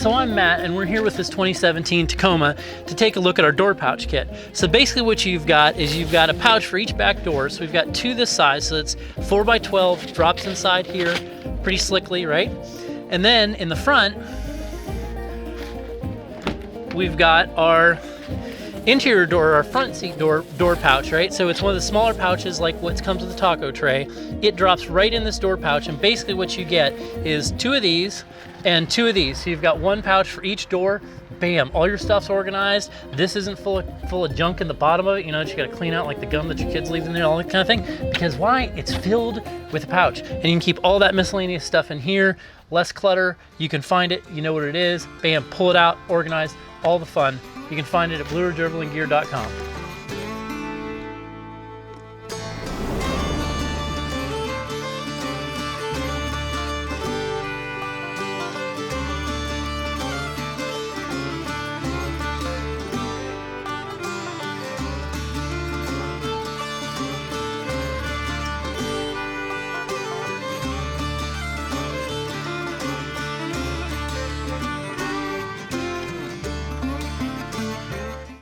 So I'm Matt, and we're here with this 2017 Tacoma to take a look at our door pouch kit. So basically what you've got is you've got a pouch for each back door. So we've got two this size, so it's 4x12, drops inside here pretty slickly, right? And then in the front, we've got our interior door, our front seat door pouch, right? So it's one of the smaller pouches like what comes with the taco tray. It drops right in this door pouch, and basically what you get is two of these and two of these. So you've got one pouch for each door. Bam, all your stuff's organized. This isn't full of junk in the bottom of it, you know, that you gotta clean out, like the gum that your kids leave in there, all that kind of thing. Because why? It's filled with a pouch, and you can keep all that miscellaneous stuff in here. Less clutter, you can find it, you know what it is. Bam, pull it out, organized, all the fun. You can find it at blueridgeoverlandgear.com.